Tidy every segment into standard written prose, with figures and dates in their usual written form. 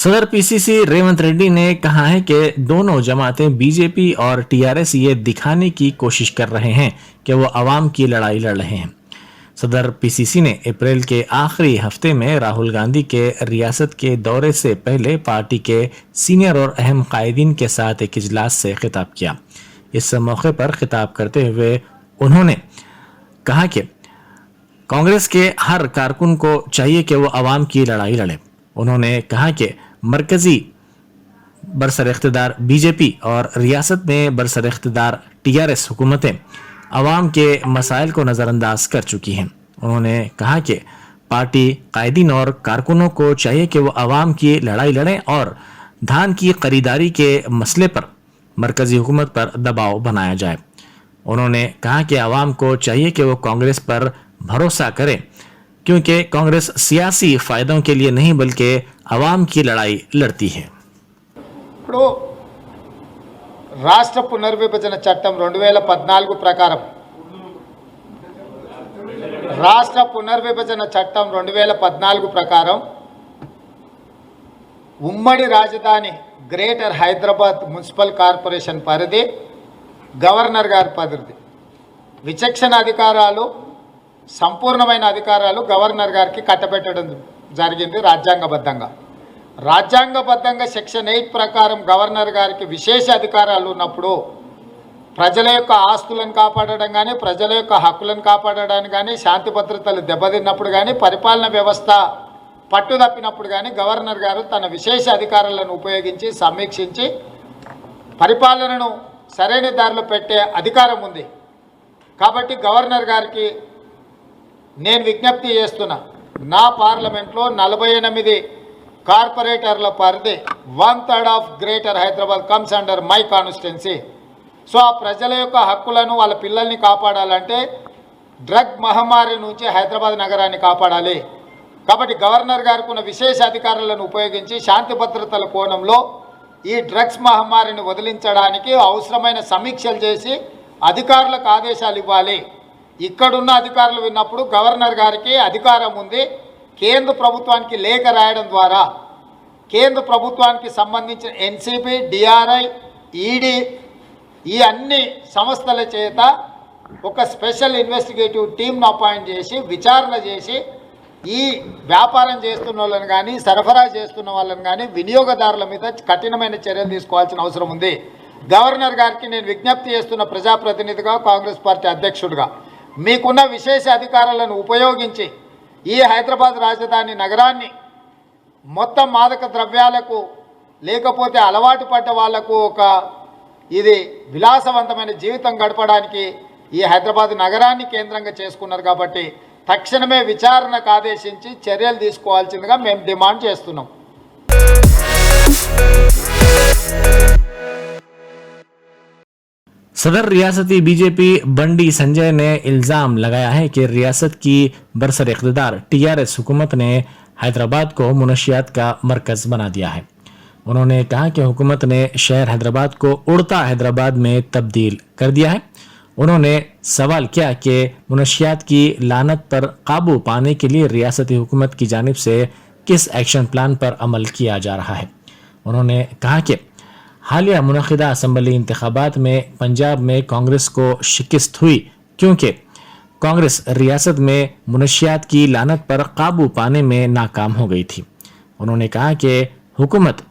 सदर पीसीसी रेवंत रेड्डी ने कहा है कि दोनों जमातें बीजेपी और टीआरएस ये दिखाने की कोशिश कर रहे हैं कि वो अवाम की लड़ाई लड़ रहे हैं। सदर पीसीसी ने अप्रैल के आखिरी हफ्ते में राहुल गांधी के रियासत के दौरे से पहले पार्टी के सीनियर और अहम कायदीन के साथ एक इजलास से खिताब किया। इस मौके पर खिताब करते हुए उन्होंने कहा कि कांग्रेस के हर कारकुन को चाहिए कि वो अवाम की लड़ाई लड़े। उन्होंने कहा कि मरकजी बरसर इख्तिदार बीजेपी और रियासत में बरसर इख्तिदार टीआरएस हुकूमतें अवाम के मसाइल को नज़रअंदाज कर चुकी हैं। उन्होंने कहा कि पार्टी कायदीन और कारकुनों को चाहिए कि वो अवाम की लड़ाई लड़ें और धान की खरीदारी के मसले पर मरकजी हुकूमत पर दबाव बनाया जाए। उन्होंने कहा कि अवाम को चाहिए कि वो कांग्रेस पर भरोसा करें, क्योंकि कांग्रेस सियासी फायदों के लिए नहीं बल्कि अवाम की लड़ाई लड़ती है। ఇప్పుడు రాష్ట్ర పునర్విభజన చట్టం 2014 ప్రకారం రాష్ట్ర పునర్విభజన చట్టం 2014 ప్రకారం ఉమ్మడి రాజధాని గ్రేటర్ హైదరాబాద్ మున్సిపల్ కార్పొరేషన్ పరిధి గవర్నర్ గారి పరిధి విచక్షణ అధికారాలు సంపూర్ణమైన అధికారాలు గవర్నర్ గారికి కట్టబెట్టడం జరిగింది రాజ్యాంగబద్ధంగా సెక్షన్ 8 ప్రకారం గవర్నర్ గారికి విశేష అధికారాలు ఉన్నప్పుడు ప్రజల యొక్క ఆస్తులను కాపాడడం కానీ ప్రజల యొక్క హక్కులను కాపాడడానికి కానీ శాంతి భద్రతలు దెబ్బతిన్నప్పుడు కానీ పరిపాలన వ్యవస్థ పట్టుదప్పినప్పుడు కానీ గవర్నర్ గారు తన విశేష అధికారాలను ఉపయోగించి సమీక్షించి పరిపాలనను సరైన దారిలో పెట్టే అధికారం ఉంది। కాబట్టి గవర్నర్ గారికి నేను విజ్ఞప్తి చేస్తున్నా, నా పార్లమెంట్లో 48 కార్పొరేటర్ల పరిధి 1/3 of greater Hyderabad comes under my constituency. So ఆ ప్రజల యొక్క హక్కులను వాళ్ళ పిల్లల్ని కాపాడాలంటే డ్రగ్ మహమ్మారి నుంచి హైదరాబాద్ నగరాన్ని కాపాడాలి। కాబట్టి గవర్నర్ గారికి ఉన్న విశేష అధికారాలను ఉపయోగించి శాంతి భద్రతల కోణంలో ఈ డ్రగ్స్ మహమ్మారిని వదిలించడానికి అవసరమైన సమీక్షలు చేసి అధికారులకు ఆదేశాలు ఇవ్వాలి। ఇక్కడున్న అధికారులు విన్నప్పుడు గవర్నర్ గారికి అధికారం ఉంది కేంద్ర ప్రభుత్వానికి లేఖ రాయడం ద్వారా కేంద్ర ప్రభుత్వానికి సంబంధించిన ఎన్సీబీ, డిఆర్ఐ, ఈడీ ఈ అన్ని సంస్థల చేత ఒక స్పెషల్ ఇన్వెస్టిగేటివ్ టీమ్ను అపాయింట్ చేసి విచారణ చేసి ఈ వ్యాపారం చేస్తున్న వాళ్ళని కానీ సరఫరా చేస్తున్న వాళ్ళని కానీ వినియోగదారుల మీద కఠినమైన చర్యలు తీసుకోవాల్సిన అవసరం ఉంది। గవర్నర్ గారికి నేను విజ్ఞప్తి చేస్తున్న ప్రజాప్రతినిధిగా కాంగ్రెస్ పార్టీ అధ్యక్షుడిగా మీకున్న విశేష అధికారాలను ఉపయోగించి ఈ హైదరాబాద్ రాజధాని నగరాన్ని మొత్తం మాదక ద్రవ్యాలకు లేకపోతే అలవాటు పడ్డ వాళ్లకు ఒక ఇది విలాసవంతమైన జీవితం గడపడానికి ఈ హైదరాబాద్ నగరాన్ని కేంద్రంగా చేసుకున్నారు। కాబట్టి తక్షణమే విచారణకు ఆదేశించి చర్యలు తీసుకోవాల్సిందిగా మేము డిమాండ్ చేస్తున్నాం। सदर रियासती बीजेपी बंडी संजय ने इल्ज़ाम लगाया है कि रियासत की बरसर इख्तिदार टीआरएस हुकूमत ने हैदराबाद को मुनशियात का मरकज़ बना दिया है। उन्होंने कहा कि हुकूमत ने शहर हैदराबाद को उड़ता हैदराबाद में तब्दील कर दिया है। उन्होंने सवाल किया कि मुनशियात की लानत पर काबू पाने के लिए रियासती हुकूमत की जानिब से किस एक्शन प्लान पर अमल किया जा रहा है। उन्होंने कहा कि हालिया मुनक़िदा असम्बली इंतखाबात में पंजाब में कांग्रेस को शिकस्त हुई क्योंकि कांग्रेस रियासत में मुनशियात की लानत पर काबू पाने में नाकाम हो गई थी। उन्होंने कहा कि हुकूमत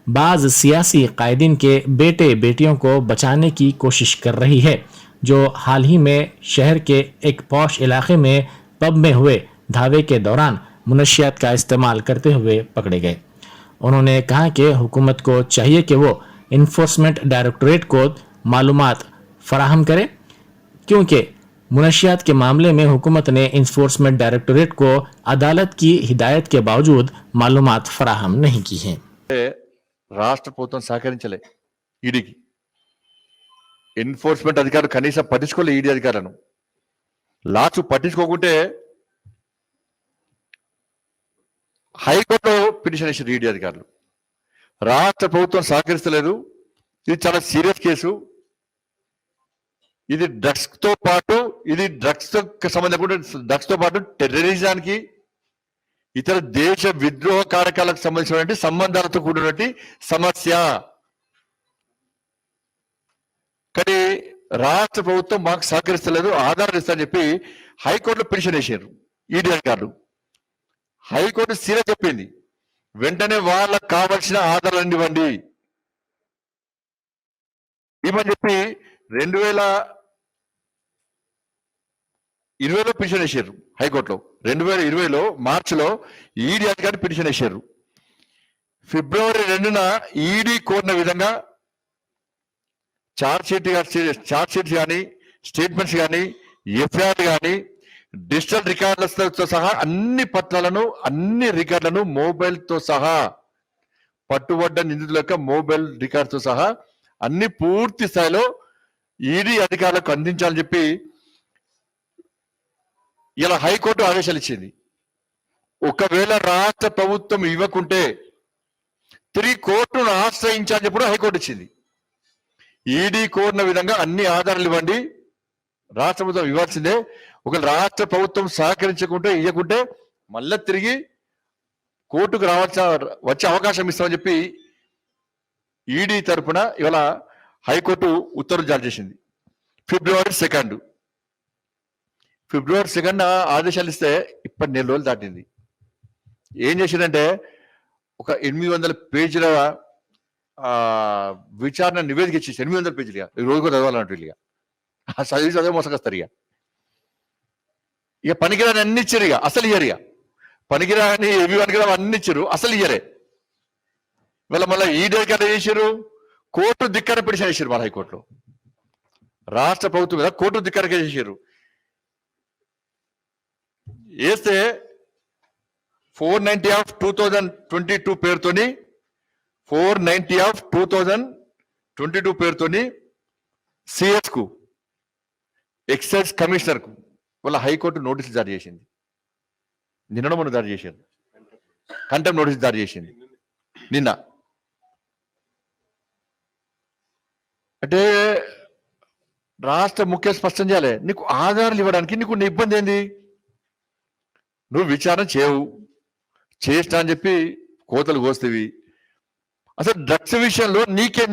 बाज़ सियासी कायदीन के बेटे बेटियों को बचाने की कोशिश कर रही है, जो हाल ही में शहर के एक पॉश इलाके में पब में हुए धावे के दौरान मुनशियात का इस्तेमाल करते हुए पकड़े गए। उन्होंने कहा कि हुकूमत को चाहिए कि वो इन्फोर्समेंट डायरेक्टरेट को मालूमात फराहम करे, क्योंकि मुनशियात के मामले में हुकूमत ने इन्फोर्समेंट डायरेक्टरेट को अदालत की हिदायत के बावजूद मालूमात फराहम नहीं की हैं। రాష్ట్ర ప్రభుత్వం సహకరించలే ఈడీకి ఎన్ఫోర్స్మెంట్ అధికారులు కనీసం పట్టించుకోలే ఈడీ అధికారులను లాస్ట్ పట్టించుకోకుంటే హైకోర్టులో పిటిషన్ వేసారు ఈడీ అధికారులు। రాష్ట్ర ప్రభుత్వం సహకరిస్తలేదు, ఇది చాలా సీరియస్ కేసు, ఇది డ్రగ్స్ తో పాటు డ్రగ్స్ తో పాటు టెర్రరిజానికి ఇతర దేశ విద్రోహ కారకాలకు సంబంధించినటువంటి సంబంధాలతో కూడినటువంటి సమస్య. కానీ రాష్ట్ర ప్రభుత్వం మాకు సహకరిస్తలేదు, ఆధారాలు ఇస్తారని చెప్పి హైకోర్టులో పిటిషన్ వేసారు ఈడీ అధికారులు. హైకోర్టు సీరియస్ చెప్పింది, వెంటనే వాళ్ళకు కావలసిన ఆధారాలు ఇవ్వండి ఇవ్వని చెప్పి 2020లో పిటిషన్ వేసారు హైకోర్టులో. 2020లో మార్చిలో ఈడీ అధికారులు పిటిషన్ వేసారు. ఫిబ్రవరి 2న ఈడీ కోరిన విధంగా ఛార్జ్ షీట్స్ కానీ, స్టేట్మెంట్స్ కానీ, ఎఫ్ఐఆర్ కానీ, డిజిటల్ రికార్డులతో సహా అన్ని పత్రాలను, అన్ని రికార్డులను మొబైల్తో సహా, పట్టుబడ్డ నిందితుల యొక్క మొబైల్ రికార్డుతో సహా అన్ని పూర్తి స్థాయిలో ఈడీ అధికారులకు అందించాలని చెప్పి ఇలా హైకోర్టు ఆదేశాలు ఇచ్చింది. ఒకవేళ రాష్ట్ర ప్రభుత్వం ఇవ్వకుంటే తిరిగి కోర్టును ఆశ్రయించాలని చెప్పి హైకోర్టు ఇచ్చింది. ఈడీ కోరిన విధంగా అన్ని ఆధారాలు ఇవ్వండి, రాష్ట్ర ప్రభుత్వం ఇవ్వాల్సిందే. ఒకవేళ రాష్ట్ర ప్రభుత్వం సహకరించకుంటే, ఇవ్వకుంటే మళ్ళీ తిరిగి కోర్టుకు వచ్చే అవకాశం ఇస్తామని చెప్పి ఈడీ తరఫున ఇవాళ హైకోర్టు ఉత్తర్వులు జారీ చేసింది. ఫిబ్రవరి 2 ఆదేశాలు ఇస్తే ఇప్పటి 4 రోజులు దాటింది. ఏం చేసిందంటే ఒక 800 పేజీల విచారణ నివేదిక ఇచ్చేసి 800 పేజీలుగా రోజు కూడా చదవాలంటూ ఇక చదివే మోసకొస్తారు. ఇక పనికిరాని అన్ని ఇచ్చారు, ఇక అసలు ఇయ్యరు. ఇక పనికిరాని ఏవి పనికిరాని అన్ని ఇచ్చారు, అసలు ఇయ్యరే. ఇవాళ మళ్ళీ ఈడీ అధికారులు చేశారు, కోర్టు ధిక్కార పిటిషన్ వేసారు. మన హైకోర్టులో రాష్ట్ర ప్రభుత్వం మీద కోర్టు ధిక్కారకే చేశారు. వేస్తే 490/2022 పేరుతోని 490/2022 పేరుతోని సిఎస్ కు, ఎక్సైజ్ కమిషనర్ కు వాళ్ళ హైకోర్టు నోటీసులు జారీ చేసింది. నిన్న మొన్న జారీ చేశారు, కంటెంప్ట్ నోటీసు జారీ చేసింది నిన్న. అంటే రాష్ట్ర ముఖ్య స్పష్టం చేయాలి, నీకు ఆధారాలు ఇవ్వడానికి నీకు ఇబ్బంది ఏంది? నువ్వు విచారణ చేస్తా అని చెప్పి కోతలు కోస్తేవి. అసలు డ్రగ్స్ విషయంలో నీకే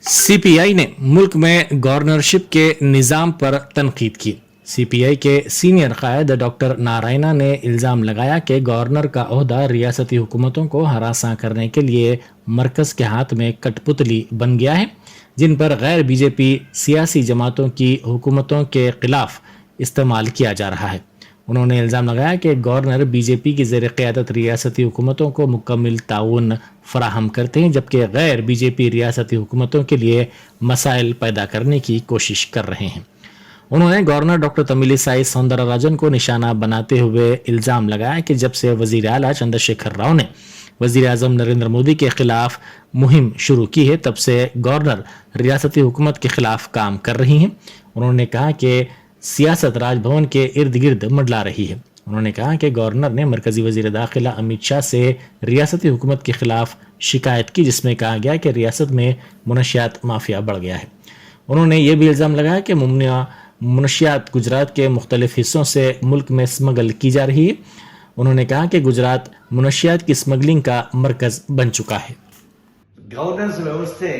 सीपीआई ने मुल्क में गवर्नरशिप के निज़ाम पर तनकीद की। सीपीआई के सीनियर कायद डॉक्टर नारायणा ने इल्ज़ाम लगाया कि गवर्नर का ओहदा रियासती हुकूमतों को हरासा करने के लिए मरकज़ के हाथ में कठपुतली बन गया है, जिन पर गैर बीजेपी सियासी जमातों की हुकूमतों के खिलाफ इस्तेमाल किया जा रहा है। उन्होंने इल्ज़ाम लगाया कि गवर्नर बीजेपी की ज़ेर क़यादत रियासती हुकूमतों को मुकम्मल ताउन फराहम करते हैं, जबकि गैर बीजेपी रियासती हुकूमतों के लिए मसाइल पैदा करने की कोशिश कर रहे हैं। उन्होंने गवर्नर डॉक्टर तमिलिसाई सौंदरराजन को निशाना बनाते हुए इल्ज़ाम लगाया कि जब से वज़ीर आला चंद्रशेखर राव ने वज़ीर आज़म नरेंद्र मोदी के खिलाफ मुहिम शुरू की है, तब से गवर्नर रियासती हुकूमत के खिलाफ काम कर रही हैं। उन्होंने कहा कि सियासत राजभवन के इर्द गिर्द मंडला रही है। उन्होंने कहा कि गवर्नर ने मरकजी वज़ीर दाखिला अमित शाह से रियासती हुकूमत के खिलाफ शिकायत की, जिसमें कहा गया कि रियासत में मुनशियात माफिया बढ़ गया है। उन्होंने ये भी इल्ज़ाम लगाया कि मुनशियात गुजरात के मुख्तलिफ हिस्सों से मुल्क में स्मगल की जा रही है। उन्होंने कहा कि गुजरात मुनशियात की स्मगलिंग का मरकज बन चुका है। గవర్నెన్స్ వ్యవస్థే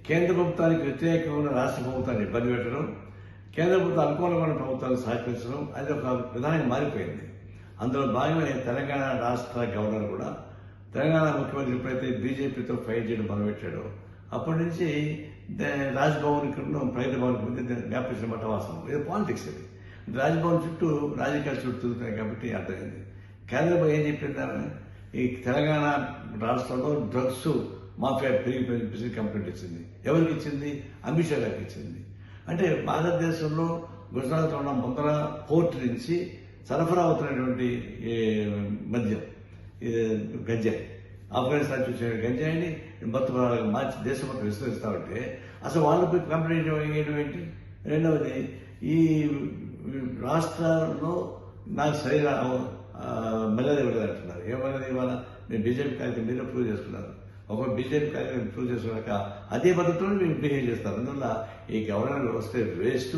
కేంద్ర ప్రభుత్వానికి వ్యతిరేకంగా ఉన్న రాష్ట్ర ప్రభుత్వాన్ని ఇబ్బంది పెట్టడం, కేంద్ర ప్రభుత్వం అనుకూలమైన ప్రభుత్వాన్ని సహకరించడం, అది ఒక విధానం మారిపోయింది. అందులో భాగమే తెలంగాణ రాష్ట్ర గవర్నర్ కూడా తెలంగాణ ముఖ్యమంత్రి ఎప్పుడైతే బీజేపీతో ఫైట్ చేయడం మొదలుపెట్టాడో అప్పటి నుంచి రాజ్భవన్ ఇక్కడ ప్రగతి భవన్ మధ్య వ్యాపించిన మాట వాస్తవం. ఇది పాలిటిక్స్. ఇది రాజ్భవన్ చుట్టూ రాజకీయాలు చుట్టూ తిరుగుతున్నాయి కాబట్టి అర్థమైంది. కేంద్రం ఏం చెప్పిందని ఈ తెలంగాణ రాష్ట్రంలో డ్రగ్స్ మాఫియా పెరిగిపోయింది కంప్లైంట్ ఇచ్చింది. ఎవరికి ఇచ్చింది? అమిత్ షా గారికి ఇచ్చింది. అంటే భారతదేశంలో గుజరాత్లో ఉన్న ముందర పోర్ట్ నుంచి సరఫరా అవుతున్నటువంటి మద్యం గంజాయి, ఆఫ్ఘనిస్తాన్ చూసిన గంజాయిని మొత్తం మార్చి దేశం మొత్తం విస్తరిస్తా ఉంటే అసలు వాళ్ళకి కంప్లైంట్ చేయడం ఏంటి? రెండవది, ఈ రాష్ట్రాల్లో నాకు సరైన మెల్లది ఇవ్వలేదు అంటున్నారు. ఏమన్నది? ఇవాళ నేను బీజేపీ కార్యక్రమం మీరు ప్రూవ్ చేసుకున్నారు. ఒక బీజేపీ కార్యక్రమం ప్రూవ్ చేసుకున్నాక అదే పద్ధతిలో మీరు బిహేవ్ చేస్తారు. అందువల్ల ఈ గవర్నర్ వ్యవస్థ వేస్ట్.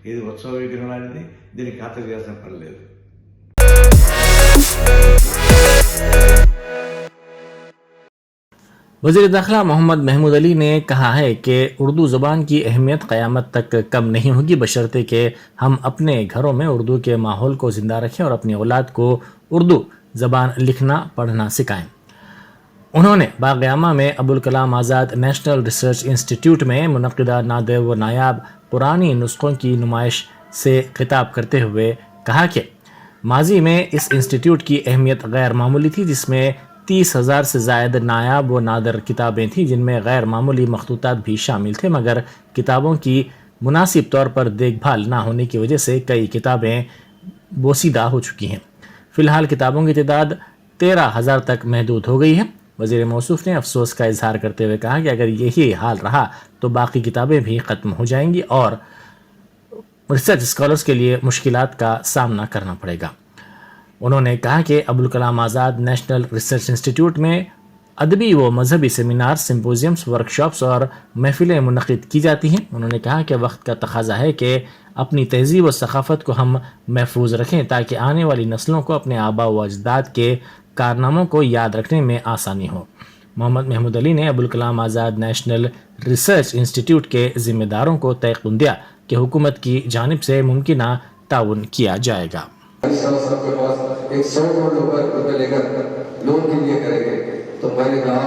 ఇది ఉత్సవ విగ్రహం లాంటిది, దీన్ని ఖాతరు చేయాల్సిన పని లేదు. वज़ीर दाखिला मोहम्मद महमूद अली ने कहा है कि उर्दू ज़बान की अहमियत क़यामत तक कम नहीं होगी, बशर्ते कि हम अपने घरों में उर्दू के माहौल को ज़िंदा रखें और अपनी औलाद को उर्दू ज़बान लिखना पढ़ना सिखाएं. उन्होंने बाग़यामा में Abul Kalam Azad national research institute में मुनक़िदा नादिर व नायाब पुरानी नुस्ख़ों की नुमाइश से खिताब करते हुए कहा कि माजी में इस इंस्टीट्यूट की अहमियत गैर मामूली थी, जिसमें 30,000 से ज़ायद नायाब व नादर किताबें थीं, जिनमें गैर मामूली मखतूतात भी शामिल थे, मगर किताबों की मुनासिब तौर पर देखभाल ना होने की वजह से कई किताबें बोसीदा हो चुकी हैं. फ़िलहाल किताबों की तादाद 13,000 तक महदूद हो गई है. वज़ीर मौसूफ़ ने अफसोस का इजहार करते हुए कहा कि अगर यही हाल रहा तो बाकी किताबें भी ख़त्म हो जाएंगी और रिसर्च स्कॉलर्स के लिए मुश्किलात का सामना करना पड़ेगा. उन्होंने कहा कि Abul Kalam Azad national research institute में अदबी व मजहबी सेमिनार, सिम्पोजियम्स, वर्कशॉप्स और महफिलें मुनक़िद की जाती हैं. उन्होंने कहा कि वक्त का तकाज़ा है कि अपनी तहज़ीब व सक़ाफ़त को हम महफूज रखें ताकि आने वाली नस्लों को अपने आबा व अजदाद के कारनामों को याद रखने में आसानी हो. मोहम्मद महमूद अली ने Abul Kalam Azad national research institute के ज़िम्मेदारों को तयक़ुन दिया कि हुकूमत की जानिब से मुमकिना ताउन किया जाएगा. सबके पास 100 करोड़ रुपए लेकर लोन के लिए करेंगे, तो मैंने कहा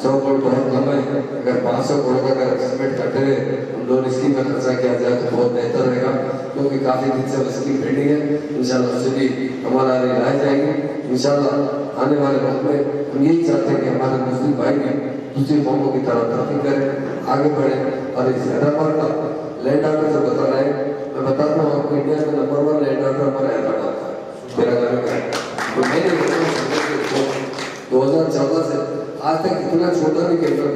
100 करोड़ बहुत कम है, अगर 500 करोड़ का अगर एस्टिमेट करते रहे हम लोन स्कीम में खर्चा किया जाए तो बहुत बेहतर रहेगा, क्योंकि काफ़ी दिन से स्कीम पेंडिंग है. इंशाल्लाह उससे भी हमारा लाई जाएगी. इंशाल्लाह आने वाले वक्त में हम यही चाहते हैं कि हमारे मुस्लिम भाई भी दूसरी कौमों की तरह तरक्की करें, आगे बढ़े. और इस हैदराबाद का लैंड ऑर्डर जो बता रहे हैं, मैं बताता हूँ आपको, इंडिया में नंबर 1 लैंड ऑर्डर हमारा हैदराबाद का मेरा घर का है. तो मैंने 2014 से आज तक इतना छोटा भी कैपिटल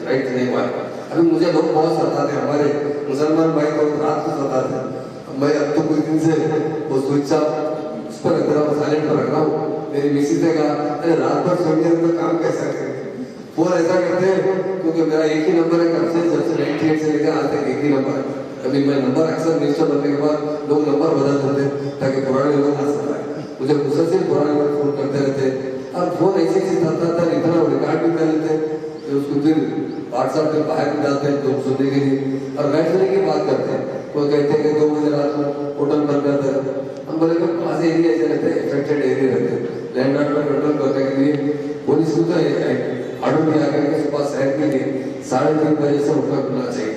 राइट नहीं हुआ. अभी मुझे लोग बहुत सताते, हमारे मुसलमान भाई को रात को सताते. मैं अब तो कुछ दिन से वो स्विच ऑफ उस पर साइलेंट पर रख रहा हूँ. मेरी मिसिस ने कहा अरे रात भर सोने तो काम कैसा करें. वो ऐसा करते हैं क्योंकि मेरा एक ही नंबर है, कब से जब से 98 से लेकर आज तक एक ही नंबर है. अभी मैं नंबर अक्सर मिनिस्टर बनने के बाद लोग नंबर बदल देते ताकि पुराने लोग ना सताए. मुझे मुसलसल पुराने लोग फोन करते रहते और फोन ऐसे आता था, इतना रिकॉर्ड भी कर लेते उसको फिर व्हाट्सएप पे बाहर भी डालते हैं लोग सुनने के लिए और बैठने की बात करते हैं. कोई कहते हैं कि 2 बजे रात को होटल बंद कर दे. हम बोले पास एरिया ऐसे रहते हैं, इफेक्टेड एरिया रहते हैं, लैंड ऑर्डर कंट्रोल करने के लिए पुलिस को तो ऑर्डर दिया करके सुबह शहर के लिए 3:30 बजे से उठना खुलना चाहिए.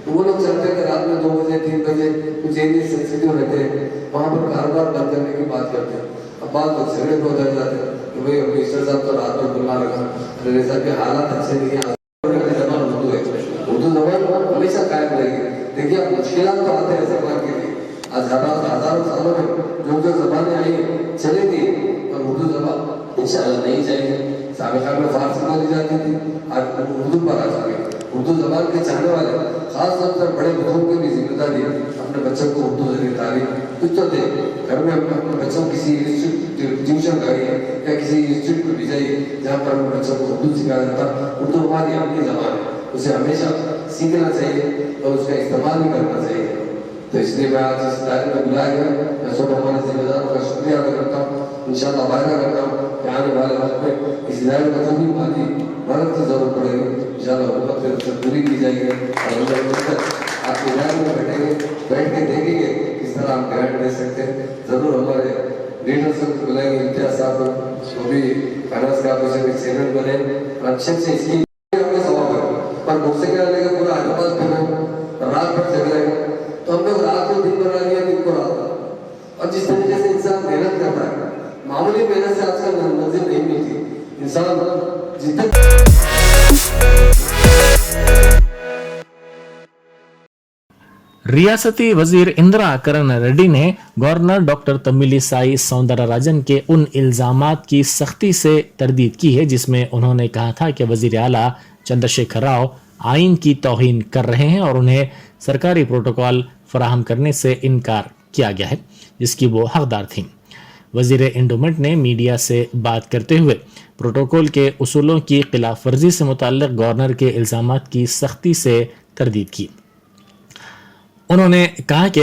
तो वो लोग चलते हैं रात में 2 बजे 3 बजे कुछ एरिया सेंसिटिव रहते हैं, वहाँ पर कारोबार बंद करने की बात करते हैं. अब बात लोग झगड़े को उतर जाते हैं कि भाई मिनिस्टर साहब तो रात में खुला रखा, अरे साहब के हालात अच्छे नहीं है. जबान उर्दू है, उर्दू जबान हमेशा कायम रहेगी. देखिए अब मुश्किलात तो आते हैं जबान के लिए. आज हजारों सालों में जो जबानें आई चलेगी और उर्दू जबान इंशाअल्लाह नहीं जाएगी. साबिक़ा में फारसी बोली जाती थी, आज उर्दू पर आ जाएगी. उर्दू जबान के चाहने वाले खास तौर पर बड़े बुजुर्ग की भी जिम्मेदारी है अपने बच्चों को उर्दू जरिए तारीफ कुछ तो दे. घर में अपने बच्चों को किसी ट्यूशन कराइए या किसी इंस्टीट्यूट में भेजाइए जहाँ पर अपने बच्चों को उर्दू सिखाया जाता. उर्दू हमारी अपनी जबान है, उसे हमेशा सीखना चाहिए और उसका इस्तेमाल भी करना चाहिए. तो इसलिए मैं आज इस तारीख में बुलाया गया. मैं सब हमारे जिम्मेदारों का शुक्रिया अदा करता हूँ. इंशाअल्लाह वायदा करता हूँ कि आने वाले वक्त में इस इदारे में जो भी माली मदद की जरूरत पड़ेगी इंशाअल्लाह हुकूमत की तरफ से पूरी की जाएगी. और आप इदारे में बैठेंगे, बैठ के देखेंगे किस तरह हम गाइड दे सकते हैं. जरूर हमारे लीडर से बुलाएंगे, इम्तियाज साहब को भी फाइनेंस का चेयरमैन बने और अच्छे से इसकी सवाब है. पर मुझसे क्या लगेगा पूरा हैदराबाद फिर रात भर जग रहे हैं, तो हम लोग रात को दिन बना लिया, दिन को रात. और जिस तरीके से इंसान मेहनत करता है, मामूली मेहनत से आजकल मंजिल नहीं मिलती. इंसान जितने रियासती वजीर इंदिरा करण रेड्डी ने गवर्नर डॉक्टर तमिलिसाई सौंदरराजन के उन इल्जामात की सख्ती से तरदीद की है जिसमें उन्होंने कहा था कि वजीर आला चंद्रशेखर राव आइन की तौहीन कर रहे हैं और उन्हें सरकारी प्रोटोकॉल फराहम करने से इनकार किया गया है जिसकी वो हकदार थीं. वजीर एंडोमेंट ने मीडिया से बात करते हुए प्रोटोकॉल के उसूलों की खिलाफ वर्जी से मुताल्लिक गवर्नर के इल्जामात की सख्ती से तरदीद की. उन्होंने कहा कि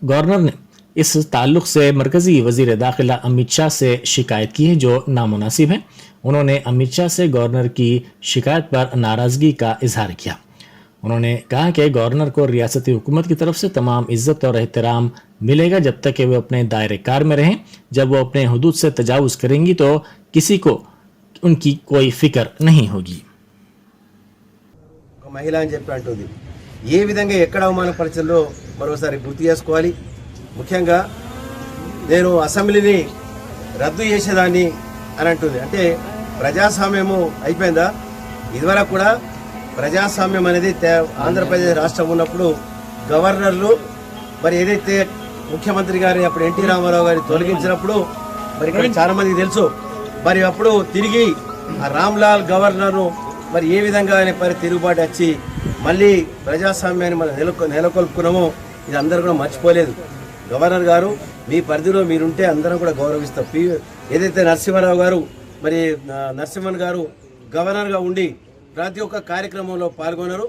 गवर्नर ने इस ताल्लुक से मरकजी वजीर दाखिला अमित शाह से शिकायत की है जो नामुनासिब है। उन्होंने अमित शाह से गवर्नर की शिकायत पर नाराजगी का इजहार किया। उन्होंने कहा कि गवर्नर को रियासती हुकूमत की तरफ से तमाम इज्जत और एहतराम मिलेगा जब तक कि वो अपने दायरे कार में रहें। जब वो अपने हदूद से तजावुज करेंगी तो किसी को उनकी कोई फिक्र नहीं होगी। ఒక మహిళ అని చెప్పి అంటుంది. ఏ విధంగా ఎక్కడ అవమానపరిచిందో మరోసారి గుర్తు చేసుకోవాలి. ముఖ్యంగా నేను అసెంబ్లీని రద్దు చేసేదాన్ని అని అంటుంది. అంటే ప్రజాస్వామ్యము అయిపోయిందా? ఇదివరకు కూడా ప్రజాస్వామ్యం అనేది ఆంధ్రప్రదేశ్ రాష్ట్రం ఉన్నప్పుడు గవర్నర్లు మరి ఏదైతే ముఖ్యమంత్రి గారి అప్పుడు ఎన్టీ రామారావు గారిని తొలగించినప్పుడు మరి ఇక్కడ చాలా మందికి తెలుసు. మరి అప్పుడు తిరిగి ఆ రామ్లాల్ గవర్నర్ను మరి ఏ విధంగా ఆయన తిరుగుబాటు వచ్చి మళ్ళీ ప్రజాస్వామ్యాన్ని మనం నెలకొల్పుకున్నామో ఇది అందరూ కూడా మర్చిపోలేదు. గవర్నర్ గారు మీ పరిధిలో మీరుంటే అందరం కూడా గౌరవిస్తాం. ఏదైతే నరసింహారావు గారు మరి నరసింహన్ గారు గవర్నర్గా ఉండి ప్రతి ఒక్క కార్యక్రమంలో పాల్గొన్నారు,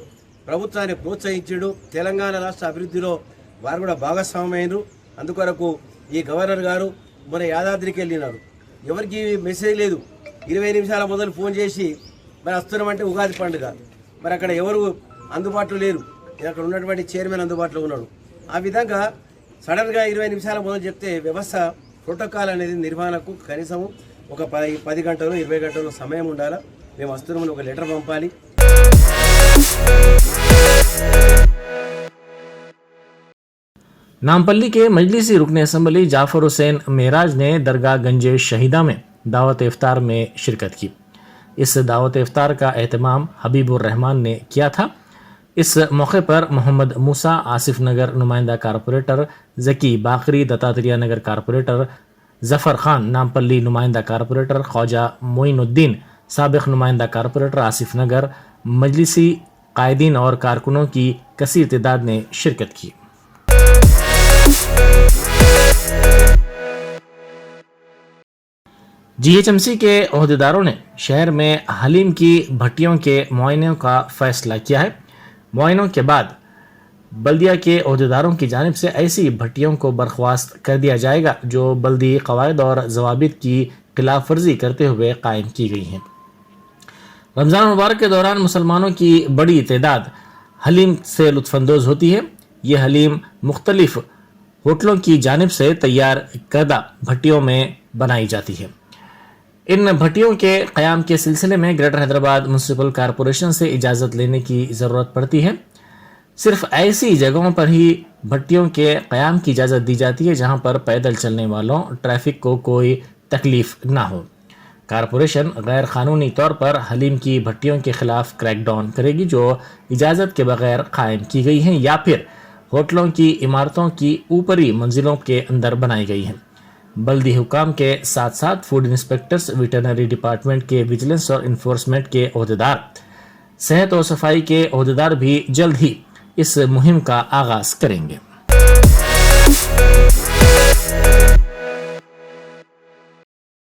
ప్రభుత్వాన్ని ప్రోత్సహించాడు, తెలంగాణ రాష్ట్ర అభివృద్ధిలో వారు కూడా భాగస్వామ్యమైనరు. అందుకొరకు ఈ గవర్నర్ గారు మన యాదాద్రికి వెళ్ళినారు. ఎవరికి మెసేజ్ లేదు. 20 నిమిషాల మొదలు ఫోన్ చేసి మరి వస్తున్నామంటే ఉగాది పండుగ, మరి అక్కడ ఎవరు అందుబాటులో లేరు. అక్కడ ఉన్నటువంటి చైర్మన్ అందుబాటులో ఉన్నాడు. ఆ విధంగా సడన్గా 20 నిమిషాల మొదలు చెప్తే వ్యవస్థ ప్రోటోకాల్ అనేది నిర్వహణకు కనీసం ఒక 10 గంటలు 20 గంటలు సమయం ఉండాలి. మేము వస్తున్నామని ఒక లెటర్ పంపాలి. नामपल्ली के मजलिसी रुकन असम्बली जाफर हुसैन मेराज ने दरगाह गंजे शहीदा में दावत इफ्तार में शिरकत की। इस दावत इफ्तार का एहतमाम हबीबुर रहमान ने किया था। इस मौके पर मोहम्मद मूसा आसिफ नगर नुमाइंदा कारपोरेटर, जकी बाकरी दत्तात्रेय नगर कारपोरेटर, जफ़र खान नामपल्ली नुमाइंदा कारपोरेटर, ख्वाजा मोइनुद्दीन साबिक नुमाइंदा कारपोरेटर आसिफ नगर, मजलिसी कायदीन और कारकुनों की कसीर तादाद ने शिरकत की। जीएचएमसी के ओहदेदारों ने शहर में हलीम की भट्टियों के मुआयने का फैसला किया है। मुआयनों के बाद बल्दिया के ओहदेदारों की जानिब से ऐसी भट्टियों को बर्खास्त कर दिया जाएगा जो बल्दी कवायद और जवाबित की खिलाफ वर्जी करते हुए कायम की गई हैं। रमज़ान मुबारक के दौरान मुसलमानों की बड़ी तादाद हलीम से लुत्फानंदोज़ होती है। ये हलीम मुख्तलिफ होटलों की जानिब से तैयार करदा भट्टियों में बनाई जाती है। इन भट्टियों के क़याम के सिलसिले में ग्रेटर हैदराबाद म्यूनसिपल कॉरपोरेशन से इजाज़त लेने की ज़रूरत पड़ती है। सिर्फ ऐसी जगहों पर ही भट्टियों के क़याम की इजाज़त दी जाती है जहां पर पैदल चलने वालों ट्रैफिक को कोई तकलीफ ना हो। कॉरपोरेशन गैर कानूनी तौर पर हलीम की भट्टियों के खिलाफ क्रैकडाउन करेगी जो इजाज़त के बगैर कायम की गई हैं या फिर होटलों की इमारतों की ऊपरी मंजिलों के अंदर बनाई गई हैं। बल्दी हुकाम के साथ साथ फूड इंस्पेक्टर्स, वेटरनरी डिपार्टमेंट के विजिलेंस और इन्फोर्समेंट के ओहदेदार, सेहत और सफाई के ओहदेदार भी जल्द ही इस मुहिम का आगाज करेंगे।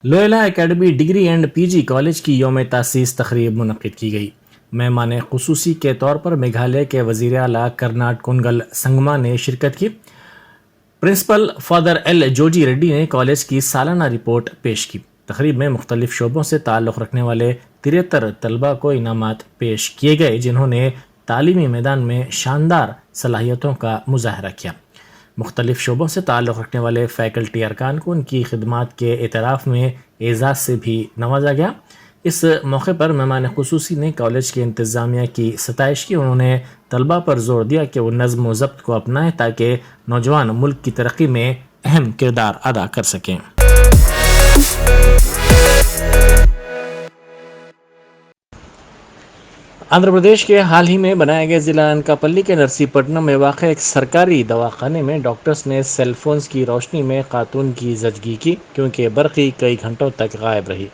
Loyola academy degree and PG college की यौम तासीस तकरीब मुनक्किद की गई। मेहमान खुसूसी के तौर पर मेघालय के वज़ीर आला कर्नाट कुनगल संगमा ने शिरकत की। Principal father L Joji Reddy ने कॉलेज की सालाना रिपोर्ट पेश की। तकरीब में मुख्तलिफ शोबों से ताल्लुक़ रखने वाले 73 तलबा को इनामात पेश किए गए जिन्होंने तालीमी मैदान में शानदार सलाहियतों का मुजाहरा किया। मुख्तलिफ शोबों से ताल्लुक़ रखने वाले फ़ैकल्टी अरकान को उनकी खिदमात के एतराफ़ में एज़ाज़ से भी नवाजा गया। इस मौके पर मेहमान खुसूसी ने कॉलेज के इंतज़ामिया की सताइश की। उन्होंने तलबा पर जोर दिया कि वो नज़्म व ज़ब्त को अपनाएं ताकि नौजवान मुल्क की तरक्की में अहम किरदार अदा कर सकें। आंध्र प्रदेश के हाल ही में बनाए गए ज़िला अनकापल्ली के नरसीपट्टनम में वाक़ एक सरकारी दवाखाने में डॉक्टर्स ने सेलफोन्स की रोशनी में खातून की जजगी की क्योंकि बरक़ी कई घंटों तक गायब रही।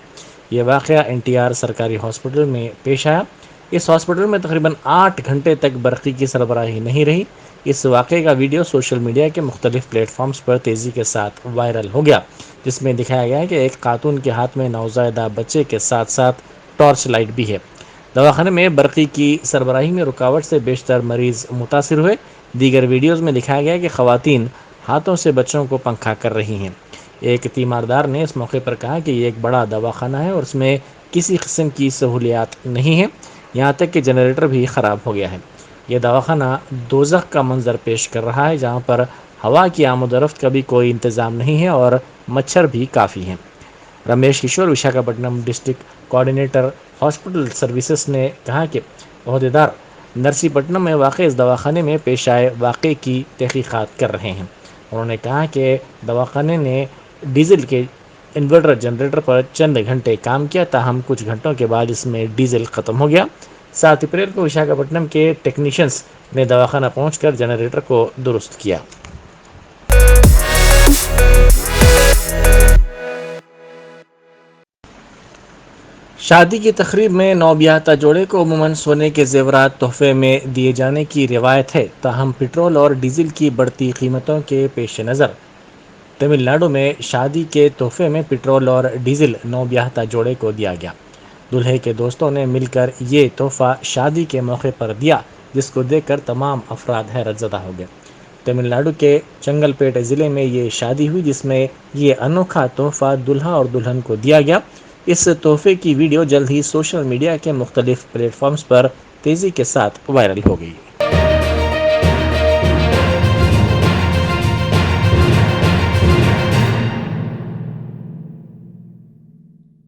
ये वाक़या NTR सरकारी हॉस्पिटल में पेश आया। इस हॉस्पिटल में तकरीबन 8 घंटे तक बरक़ी की सरबराही नहीं रही। इस वाक़े का वीडियो सोशल मीडिया के मुख्तलिफ प्लेटफॉर्म्स पर तेज़ी के साथ वायरल हो गया, जिसमें दिखाया गया है कि एक खातून के हाथ में नवज़ायदा बच्चे के साथ साथ टॉर्च लाइट भी है। दवाखाने में बरक़ी की सरबराही में रुकावट से बेशतर मरीज मुतासिर हुए। दीगर वीडियोज़ में दिखाया गया कि ख़वातीन हाथों से बच्चों को पंखा कर रही हैं। एक तीमारदार ने इस मौके पर कहा कि ये एक बड़ा दवाखाना है और उसमें किसी किस्म की सहूलियात नहीं है, यहाँ तक कि जनरेटर भी ख़राब हो गया है। यह दवाखाना दोज़ख का मंजर पेश कर रहा है, जहाँ पर हवा की आमद-ओ-रफ्त का भी कोई इंतज़ाम नहीं है और मच्छर भी काफ़ी हैं। Ramesh Kishore, Visakhapatnam district coordinator hospital services ने कहा कि अहदेदार नरसीपट्टनम में वाक़ इस दवाखाने में पेश आए वाक़े की तहक़ीक़ात कर रहे हैं। उन्होंने कहा कि दवाखाने ने डीजल के इन्वर्टर जनरेटर पर चंद घंटे काम किया, ताहम कुछ घंटों के बाद इसमें डीजल ख़त्म हो गया। 7 अप्रैल को विशाखापट्टनम के टेक्नीशियंस ने दवाखाना पहुंचकर जनरेटर को दुरुस्त किया। शादी की तकरीब में नौबियाता जोड़े को अमूमन सोने के जेवरात तोहफे में दिए जाने की रिवायत है, ताहम पेट्रोल और डीजल की बढ़ती कीमतों के पेश नज़र तमिलनाडु में शादी के तोहफे में पेट्रोल और डीजल नौबियाता जोड़े को दिया गया। दूल्हे के दोस्तों ने मिलकर ये तोहफा शादी के मौके पर दिया, जिसको देखकर तमाम अफराद हैरतज़दा हो गए। तमिलनाडु के चंगलपेट ज़िले में ये शादी हुई, जिसमें ये अनोखा तोहफा दुल्हा और दुल्हन को दिया गया। इस तोहफे की वीडियो जल्द ही सोशल मीडिया के मुख्तलिफ प्लेटफॉर्म्स पर तेज़ी के साथ वायरल हो गई।